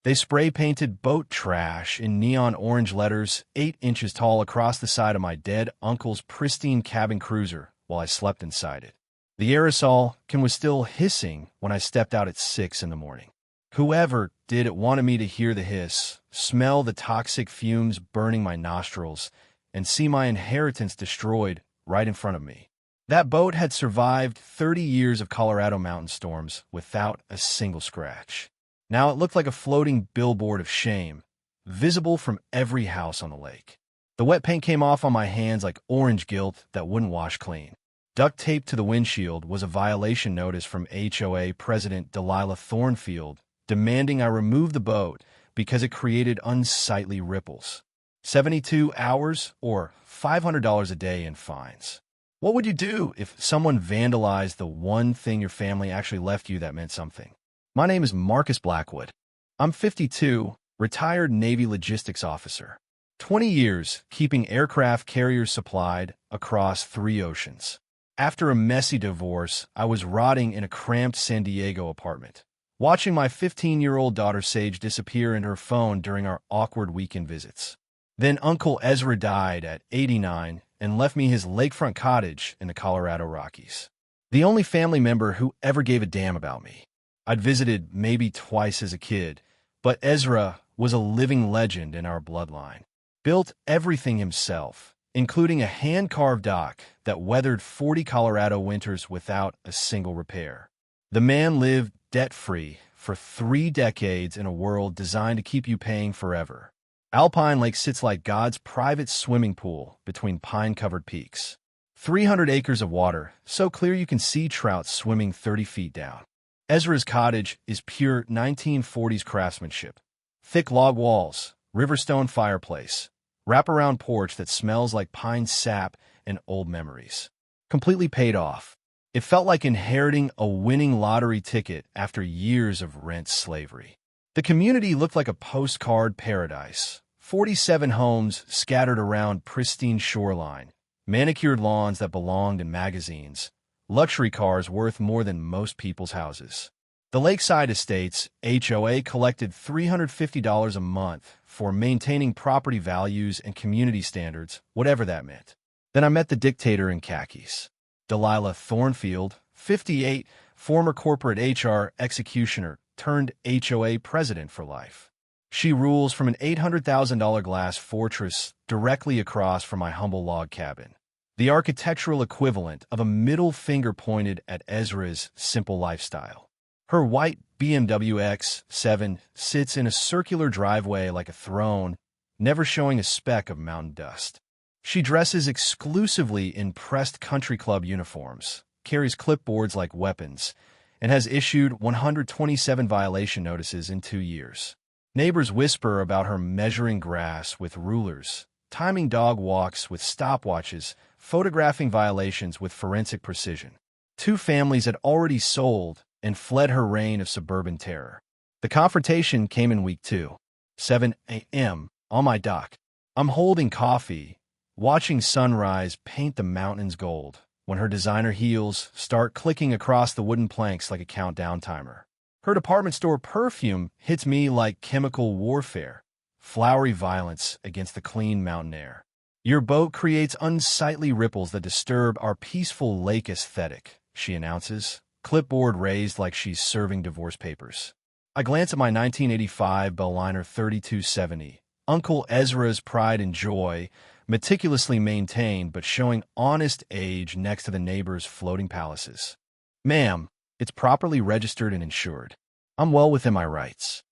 They spray-painted boat trash in neon orange letters 8 inches tall across the side of my dead uncle's pristine cabin cruiser while I slept inside it. The aerosol can was still hissing when I stepped out at 6 in the morning. Whoever did it wanted me to hear the hiss, smell the toxic fumes burning my nostrils, and see my inheritance destroyed right in front of me. That boat had survived 30 years of Colorado mountain storms without a single scratch. Now it looked like a floating billboard of shame, visible from every house on the lake. The wet paint came off on my hands like orange guilt that wouldn't wash clean. Duct taped to the windshield was a violation notice from HOA President Delilah Thornfield, demanding I remove the boat because it created unsightly ripples. 72 hours or $500 a day in fines. What would you do if someone vandalized the one thing your family actually left you that meant something? My name is Marcus Blackwood. I'm 52, retired Navy logistics officer. 20 years keeping aircraft carriers supplied across 3 oceans. After a messy divorce, I was rotting in a cramped San Diego apartment, watching my 15-year-old daughter Sage disappear in her phone during our awkward weekend visits. Then Uncle Ezra died at 89 and left me his lakefront cottage in the Colorado Rockies. The only family member who ever gave a damn about me. I'd visited maybe twice as a kid, but Ezra was a living legend in our bloodline. Built everything himself, including a hand-carved dock that weathered 40 Colorado winters without a single repair. The man lived debt-free for 3 decades in a world designed to keep you paying forever. Alpine Lake sits like God's private swimming pool between pine-covered peaks. 300 acres of water, so clear you can see trout swimming 30 feet down. Ezra's cottage is pure 1940s craftsmanship. Thick log walls, riverstone fireplace, wraparound porch that smells like pine sap and old memories. Completely paid off. It felt like inheriting a winning lottery ticket after years of rent slavery. The community looked like a postcard paradise. 47 homes scattered around pristine shoreline, manicured lawns that belonged in magazines, luxury cars worth more than most people's houses. The Lakeside Estates HOA collected $350 a month for maintaining property values and community standards, whatever that meant. Then I met the dictator in khakis. Delilah Thornfield, 58, former corporate HR executioner turned HOA president for life. She rules from an $800,000 glass fortress directly across from my humble log cabin. The architectural equivalent of a middle finger pointed at Ezra's simple lifestyle. Her white BMW X7 sits in a circular driveway like a throne, never showing a speck of mountain dust. She dresses exclusively in pressed country club uniforms, carries clipboards like weapons, and has issued 127 violation notices in 2 years. Neighbors whisper about her measuring grass with rulers, timing dog walks with stopwatches, photographing violations with forensic precision. 2 families had already sold and fled her reign of suburban terror. The confrontation came in week 2, 7 a.m., on my dock. I'm holding coffee, watching sunrise paint the mountains gold, when her designer heels start clicking across the wooden planks like a countdown timer. Her department store perfume hits me like chemical warfare, flowery violence against the clean mountain air. Your boat creates unsightly ripples that disturb our peaceful lake aesthetic, she announces, clipboard raised like she's serving divorce papers. I glance at my 1985 Belliner 3270, Uncle Ezra's pride and joy, meticulously maintained but showing honest age next to the neighbor's floating palaces. Ma'am, it's properly registered and insured. I'm well within my rights.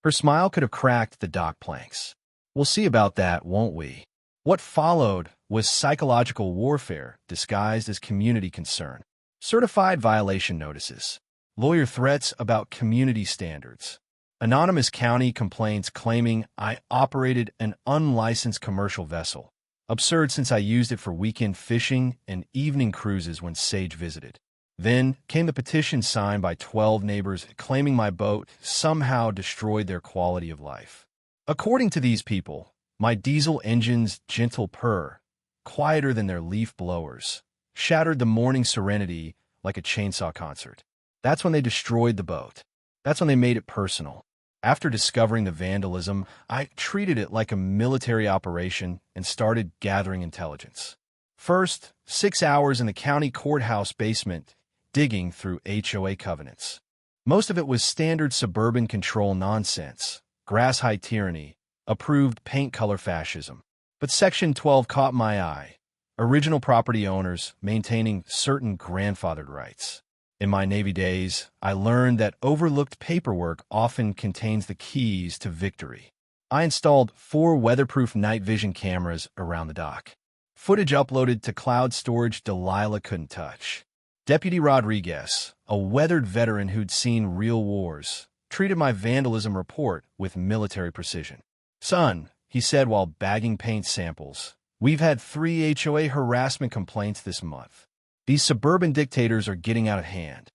Her smile could have cracked the dock planks. We'll see about that, won't we? What followed was psychological warfare disguised as community concern. Certified violation notices. Lawyer threats about community standards. Anonymous county complaints claiming I operated an unlicensed commercial vessel. Absurd since I used it for weekend fishing and evening cruises when Sage visited. Then came the petition signed by 12 neighbors claiming my boat somehow destroyed their quality of life. According to these people, my diesel engine's gentle purr, quieter than their leaf blowers, shattered the morning serenity like a chainsaw concert. That's when they destroyed the boat. That's when they made it personal. After discovering the vandalism, I treated it like a military operation and started gathering intelligence. First, 6 hours in the county courthouse basement, digging through HOA covenants. Most of it was standard suburban control nonsense, grass-height tyranny, approved paint color fascism. But Section 12 caught my eye. Original property owners maintaining certain grandfathered rights. In my Navy days, I learned that overlooked paperwork often contains the keys to victory. I installed 4 weatherproof night vision cameras around the dock. Footage uploaded to cloud storage Delilah couldn't touch. Deputy Rodriguez, a weathered veteran who'd seen real wars, treated my vandalism report with military precision. "Son," he said while bagging paint samples, "we've had 3 HOA harassment complaints this month. These suburban dictators are getting out of hand."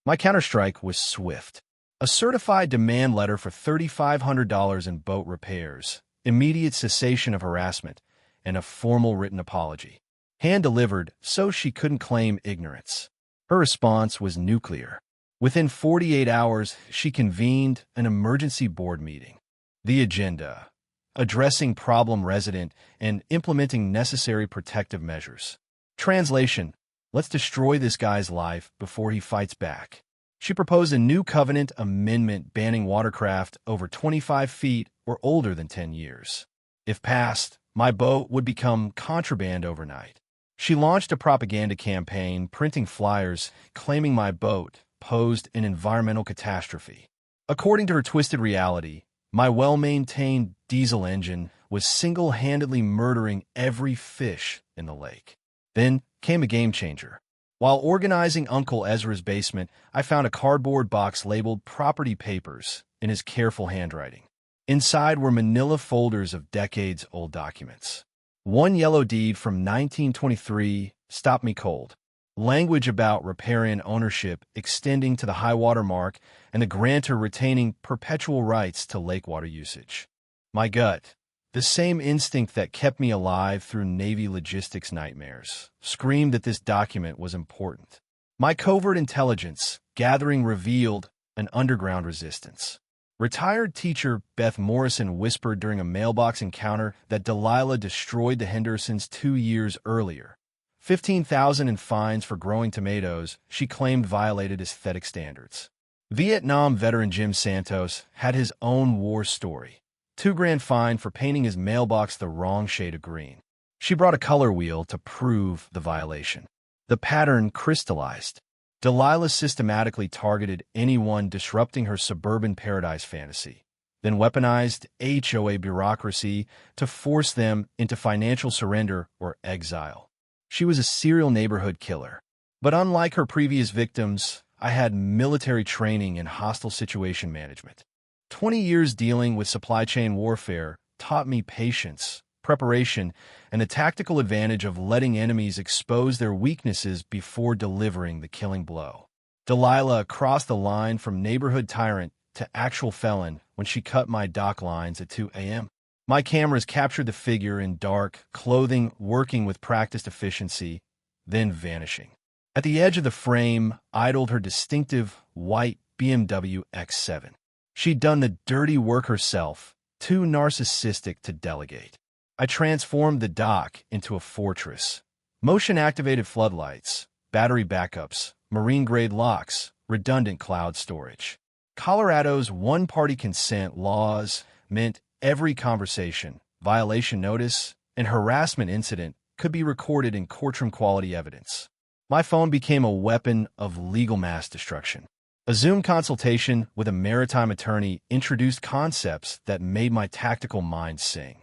My counterstrike was swift. A certified demand letter for $3,500 in boat repairs, immediate cessation of harassment, and a formal written apology. Hand-delivered so she couldn't claim ignorance. Her response was nuclear. Within 48 hours, she convened an emergency board meeting. The agenda: addressing problem resident and implementing necessary protective measures. Translation: let's destroy this guy's life before he fights back. She proposed a new covenant amendment banning watercraft over 25 feet or older than 10 years. If passed, my boat would become contraband overnight. She launched a propaganda campaign, printing flyers claiming my boat posed an environmental catastrophe. According to her twisted reality, my well-maintained diesel engine was single-handedly murdering every fish in the lake. Then came a game changer. While organizing Uncle Ezra's basement, I found a cardboard box labeled property papers in his careful handwriting. Inside were manila folders of decades-old documents. One yellow deed from 1923 stopped me cold. Language about riparian ownership extending to the high water mark and the grantor retaining perpetual rights to lake water usage. My gut, the same instinct that kept me alive through Navy logistics nightmares, screamed that this document was important. My covert intelligence gathering revealed an underground resistance. Retired teacher Beth Morrison whispered during a mailbox encounter that Delilah destroyed the Hendersons 2 years earlier. $15,000 in fines for growing tomatoes she claimed violated aesthetic standards. Vietnam veteran Jim Santos had his own war story. $2,000 fine for painting his mailbox the wrong shade of green. She brought a color wheel to prove the violation. The pattern crystallized. Delilah systematically targeted anyone disrupting her suburban paradise fantasy, then weaponized HOA bureaucracy to force them into financial surrender or exile. She was a serial neighborhood killer. But unlike her previous victims, I had military training in hostile situation management. 20 years dealing with supply chain warfare taught me patience, preparation, and the tactical advantage of letting enemies expose their weaknesses before delivering the killing blow. Delilah crossed the line from neighborhood tyrant to actual felon when she cut my dock lines at 2 a.m. My cameras captured the figure in dark clothing, working with practiced efficiency, then vanishing. At the edge of the frame idled her distinctive white BMW X7. She'd done the dirty work herself, too narcissistic to delegate. I transformed the dock into a fortress. Motion-activated floodlights, battery backups, marine-grade locks, redundant cloud storage. Colorado's one-party consent laws meant every conversation, violation notice, and harassment incident could be recorded in courtroom-quality evidence. My phone became a weapon of legal mass destruction. A Zoom consultation with a maritime attorney introduced concepts that made my tactical mind sing.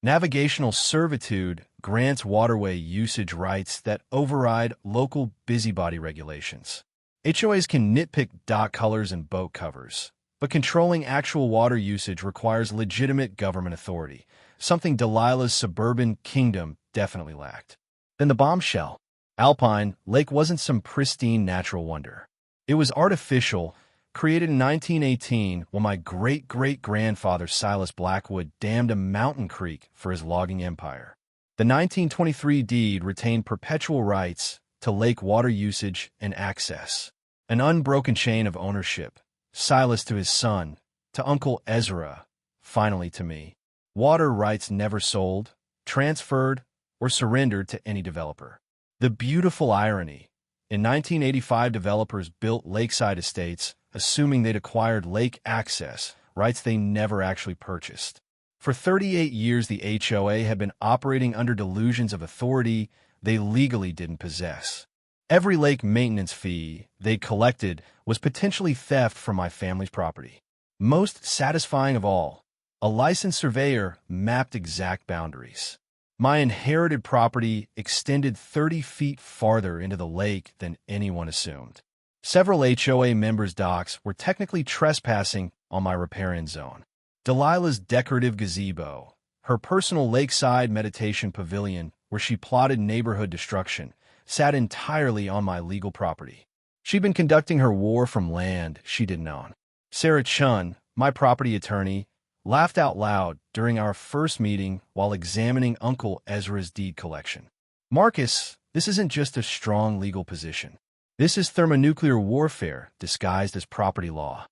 Navigational servitude grants waterway usage rights that override local busybody regulations. HOAs can nitpick dock colors and boat covers, but controlling actual water usage requires legitimate government authority, something Delilah's suburban kingdom definitely lacked. Then the bombshell. Alpine Lake wasn't some pristine natural wonder. It was artificial, created in 1918 when my great-great-grandfather Silas Blackwood dammed a mountain creek for his logging empire. The 1923 deed retained perpetual rights to lake water usage and access, an unbroken chain of ownership, Silas to his son, to Uncle Ezra, finally to me. Water rights never sold, transferred, or surrendered to any developer. The beautiful irony. In 1985, developers built lakeside estates, assuming they'd acquired lake access, rights they never actually purchased. For 38 years, the HOA had been operating under delusions of authority they legally didn't possess. Every lake maintenance fee they collected was potentially theft from my family's property. Most satisfying of all, a licensed surveyor mapped exact boundaries. My inherited property extended 30 feet farther into the lake than anyone assumed. Several HOA members' docks were technically trespassing on my riparian zone. Delilah's decorative gazebo, her personal lakeside meditation pavilion where she plotted neighborhood destruction, sat entirely on my legal property. She'd been conducting her war from land she didn't own. Sarah Chun, my property attorney, laughed out loud during our first meeting while examining Uncle Ezra's deed collection. "Marcus, this isn't just a strong legal position. This is thermonuclear warfare disguised as property law."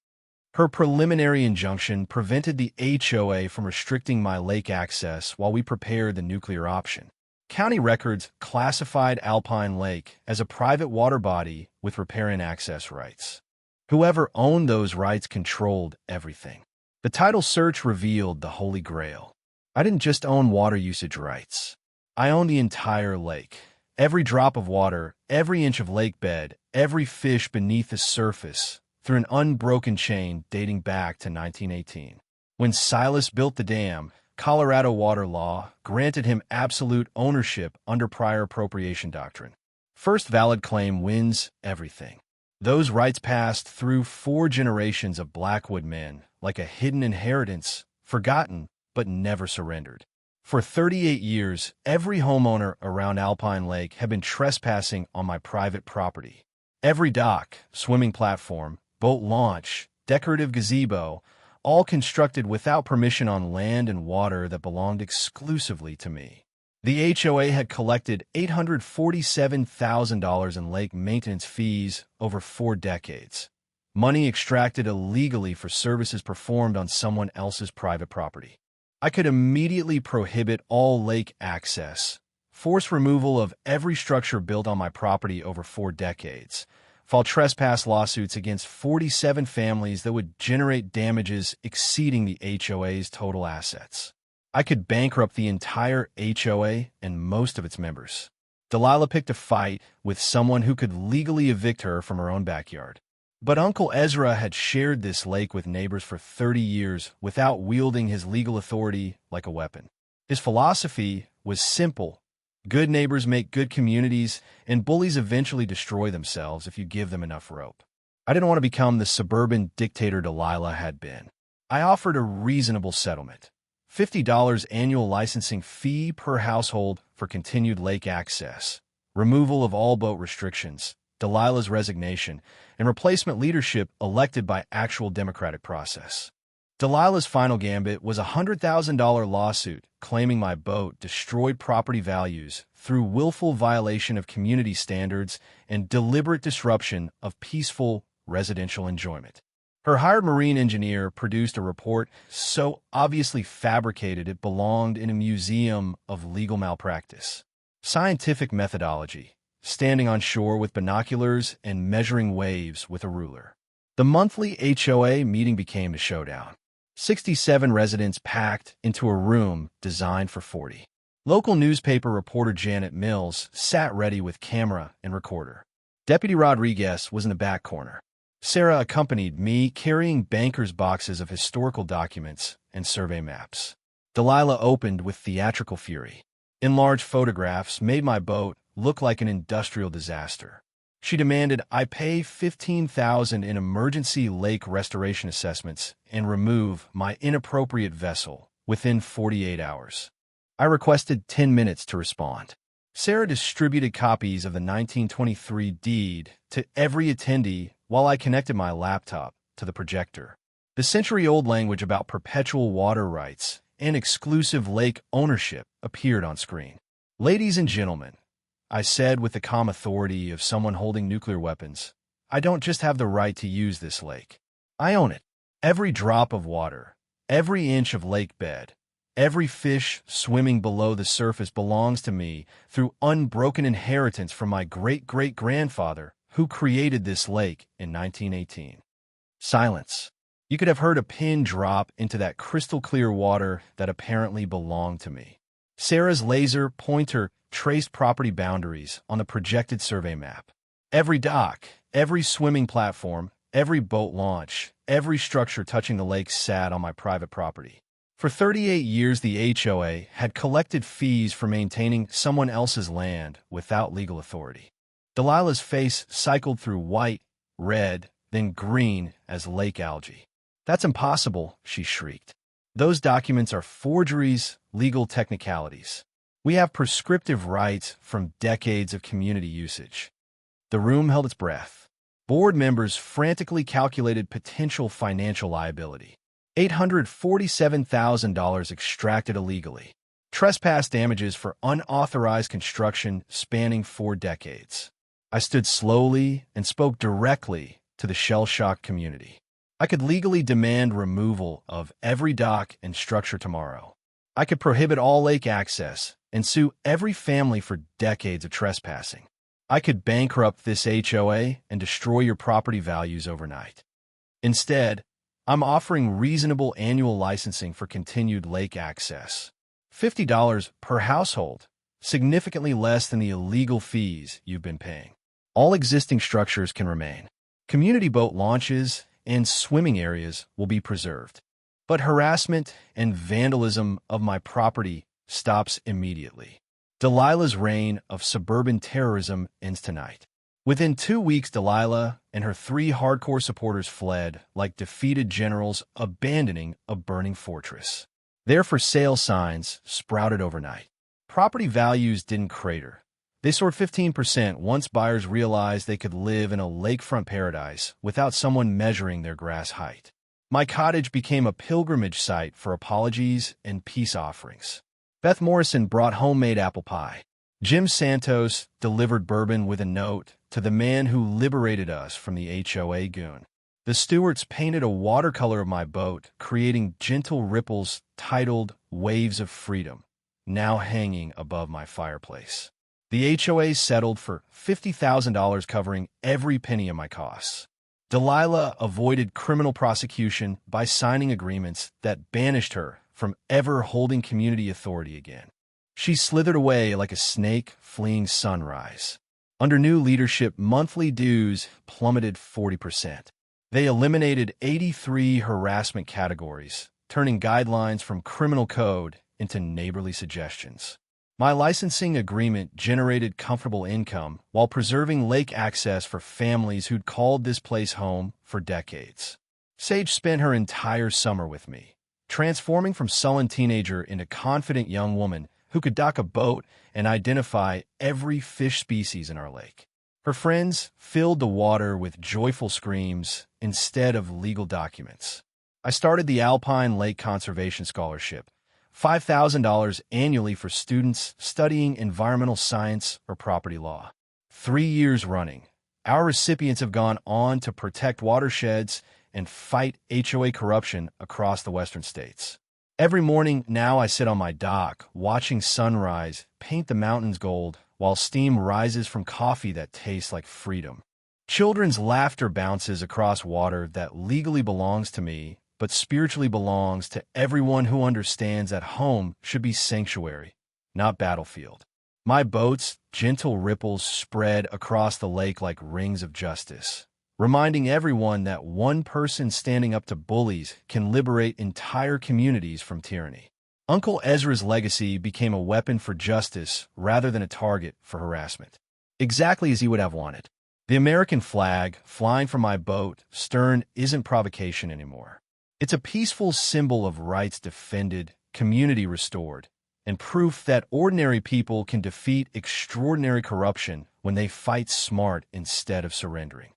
Her preliminary injunction prevented the HOA from restricting my lake access while we prepared the nuclear option. County records classified Alpine Lake as a private water body with riparian access rights. Whoever owned those rights controlled everything. The title search revealed the Holy Grail. I didn't just own water usage rights. I owned the entire lake. Every drop of water, every inch of lake bed, every fish beneath the surface, through an unbroken chain dating back to 1918. When Silas built the dam, Colorado water law granted him absolute ownership under prior appropriation doctrine. First valid claim wins everything. Those rights passed through 4 generations of Blackwood men, like a hidden inheritance, forgotten but never surrendered. For 38 years, every homeowner around Alpine Lake had been trespassing on my private property. Every dock, swimming platform, boat launch, decorative gazebo, all constructed without permission on land and water that belonged exclusively to me. The HOA had collected $847,000 in lake maintenance fees over 4 decades, money extracted illegally for services performed on someone else's private property. I could immediately prohibit all lake access, force removal of every structure built on my property over 4 decades, file trespass lawsuits against 47 families that would generate damages exceeding the HOA's total assets. I could bankrupt the entire HOA and most of its members. Delilah picked a fight with someone who could legally evict her from her own backyard. But Uncle Ezra had shared this lake with neighbors for 30 years without wielding his legal authority like a weapon. His philosophy was simple. Good neighbors make good communities, and bullies eventually destroy themselves if you give them enough rope. I didn't want to become the suburban dictator Delilah had been. I offered a reasonable settlement. $50 annual licensing fee per household for continued lake access, removal of all boat restrictions, Delilah's resignation, and replacement leadership elected by actual democratic process. Delilah's final gambit was a $100,000 lawsuit claiming my boat destroyed property values through willful violation of community standards and deliberate disruption of peaceful residential enjoyment. Her hired marine engineer produced a report so obviously fabricated it belonged in a museum of legal malpractice. Scientific methodology, standing on shore with binoculars and measuring waves with a ruler. The monthly HOA meeting became a showdown. 67 residents packed into a room designed for 40. Local newspaper reporter Janet Mills sat ready with camera and recorder. Deputy Rodriguez was in the back corner. Sarah accompanied me, carrying banker's boxes of historical documents and survey maps. Delilah opened with theatrical fury. Enlarged photographs made my boat look like an industrial disaster. She demanded I pay $15,000 in emergency lake restoration assessments and remove my inappropriate vessel within 48 hours. I requested 10 minutes to respond. Sarah distributed copies of the 1923 deed to every attendee while I connected my laptop to the projector. The century-old language about perpetual water rights and exclusive lake ownership appeared on screen. "Ladies and gentlemen," I said with the calm authority of someone holding nuclear weapons, "I don't just have the right to use this lake. I own it. Every drop of water, every inch of lake bed, every fish swimming below the surface belongs to me through unbroken inheritance from my great-great-grandfather who created this lake in 1918. Silence. You could have heard a pin drop into that crystal-clear water that apparently belonged to me. Sarah's laser pointer traced property boundaries on the projected survey map. Every dock, every swimming platform, every boat launch, every structure touching the lake sat on my private property. For 38 years, the HOA had collected fees for maintaining someone else's land without legal authority. Delilah's face cycled through white, red, then green as lake algae. "That's impossible," she shrieked. "Those documents are forgeries, legal technicalities. We have prescriptive rights from decades of community usage." The room held its breath. Board members frantically calculated potential financial liability. $847,000 extracted illegally. Trespass damages for unauthorized construction spanning 4 decades. I stood slowly and spoke directly to the shell-shocked community. I could legally demand removal of every dock and structure tomorrow. I could prohibit all lake access and sue every family for decades of trespassing. I could bankrupt this HOA and destroy your property values overnight. Instead, I'm offering reasonable annual licensing for continued lake access. $50 per household, significantly less than the illegal fees you've been paying. All existing structures can remain. Community boat launches and swimming areas will be preserved. But harassment and vandalism of my property stops immediately. Delilah's reign of suburban terrorism ends tonight. Within 2 weeks, Delilah and her 3 hardcore supporters fled like defeated generals abandoning a burning fortress. Their for sale signs sprouted overnight. Property values didn't crater. They soared 15% once buyers realized they could live in a lakefront paradise without someone measuring their grass height. My cottage became a pilgrimage site for apologies and peace offerings. Beth Morrison brought homemade apple pie. Jim Santos delivered bourbon with a note to the man who liberated us from the HOA goon. The Stewarts painted a watercolor of my boat, creating gentle ripples titled Waves of Freedom, now hanging above my fireplace. The HOA settled for $50,000, covering every penny of my costs. Delilah avoided criminal prosecution by signing agreements that banished her from ever holding community authority again. She slithered away like a snake fleeing sunrise. Under new leadership, monthly dues plummeted 40%. They eliminated 83 harassment categories, turning guidelines from criminal code into neighborly suggestions. My licensing agreement generated comfortable income while preserving lake access for families who'd called this place home for decades. Sage spent her entire summer with me, transforming from sullen teenager into confident young woman who could dock a boat and identify every fish species in our lake. Her friends filled the water with joyful screams instead of legal documents. I started the Alpine Lake Conservation Scholarship, $5,000 annually for students studying environmental science or property law. 3 years running, our recipients have gone on to protect watersheds and fight HOA corruption across the western states. Every morning now I sit on my dock, watching sunrise paint the mountains gold while steam rises from coffee that tastes like freedom. Children's laughter bounces across water that legally belongs to me, but spiritually belongs to everyone who understands that home should be sanctuary, not battlefield. My boat's gentle ripples spread across the lake like rings of justice, reminding everyone that one person standing up to bullies can liberate entire communities from tyranny. Uncle Ezra's legacy became a weapon for justice rather than a target for harassment. Exactly as he would have wanted. The American flag flying from my boat stern isn't provocation anymore. It's a peaceful symbol of rights defended, community restored, and proof that ordinary people can defeat extraordinary corruption when they fight smart instead of surrendering.